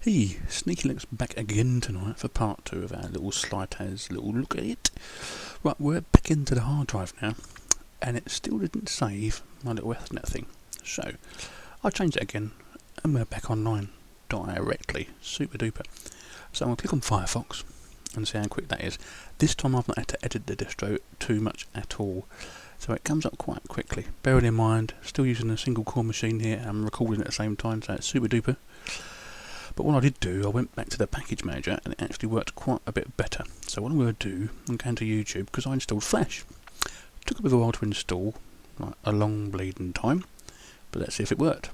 Hey, Sneaky Link's back again tonight for part 2 of our little Slitaz little look at it. Right, we're back into the hard drive now, and it still didn't save my little Ethernet thing. So, I changed it again, and we're back online directly. Super duper. So I'm going to click on Firefox, and see how quick that is. This time I've not had to edit the distro too much at all. So it comes up quite quickly. Bearing in mind, still using a single core machine here, and I'm recording at the same time, so it's super duper. But what I did do, I went back to the package manager and it actually worked quite a bit better. So what I'm going to do, I'm going to YouTube because I installed Flash. Took a bit of a while to install, like a long bleeding time, but let's see if it worked.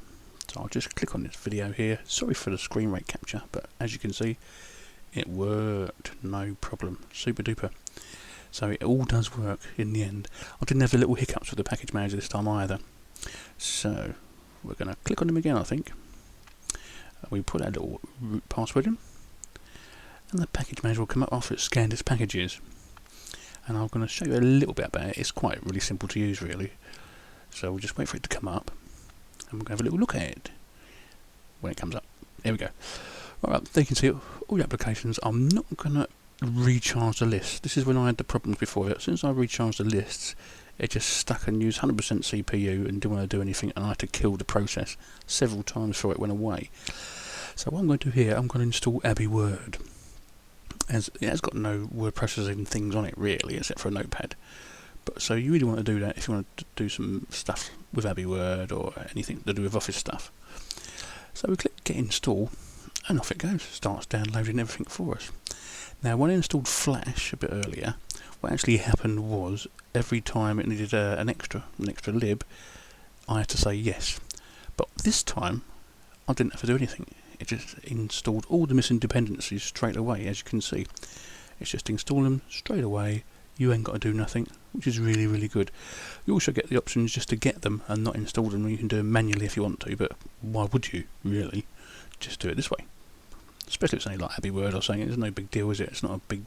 So I'll just click on this video here. Sorry for the screen rate capture, but as you can see, it worked, no problem, super duper. So it all does work in the end. I didn't have the little hiccups with the package manager this time either. So we're going to click on them again, I think. We put our little root password in, and the package manager will come up after it's scanned its packages. And I'm going to show you a little bit about it. It's quite really simple to use, really. So we'll just wait for it to come up, and we're going to have a little look at it when it comes up. Here we go. Right, there you can see all the applications. I'm not going to recharge the list. This is when I had the problems before. As soon as I recharged the lists, it just stuck and used 100% CPU and didn't want to do anything, and I had to kill the process several times before it went away. So what I'm going to do here, I'm going to install abiword. As it has got no word processing things on it really, except for a notepad. But so you really want to do that if you want to do some stuff with abiword or anything to do with Office stuff. So we click get install, and off it goes. Starts downloading everything for us. Now when I installed Flash a bit earlier, what actually happened was every time it needed an extra lib, I had to say yes. But this time I didn't have to do anything. It just installed all the missing dependencies straight away, as you can see. It's just install them straight away. You ain't got to do nothing, which is really, really good. You also get the options just to get them and not install them. You can do them manually if you want to, but why would you, really? Just do it this way. Especially if it's only like abiword or something. There's no big deal, is it? It's not a big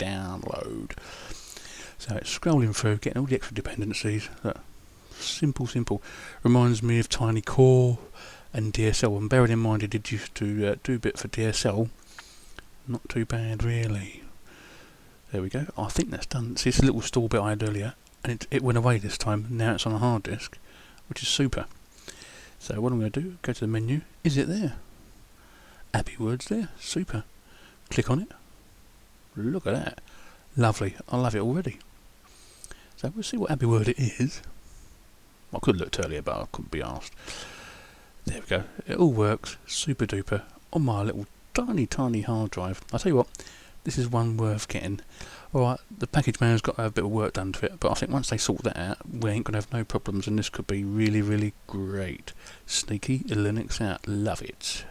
download. So it's scrolling through, getting all the extra dependencies. Simple. Reminds me of Tiny Core and DSL. And bearing in mind, it did used to do a bit for DSL. Not too bad, really. There we go. I think that's done. See, it's a little stall bit I had earlier, and it went away this time. Now it's on a hard disk, which is super. So what I'm going to do, go to the menu. Is it there? abiword's there. Super. Click on it. Look at that. Lovely. I love it already. So we'll see what abiword it is. I could have looked earlier, but I couldn't be asked. There we go. It all works. Super duper. On my little tiny hard drive. I'll tell you what. This is one worth getting. Alright, the package manager's got to have a bit of work done to it, but I think once they sort that out, we ain't going to have no problems, and this could be really, really great. Sneaky Linux out. Love it.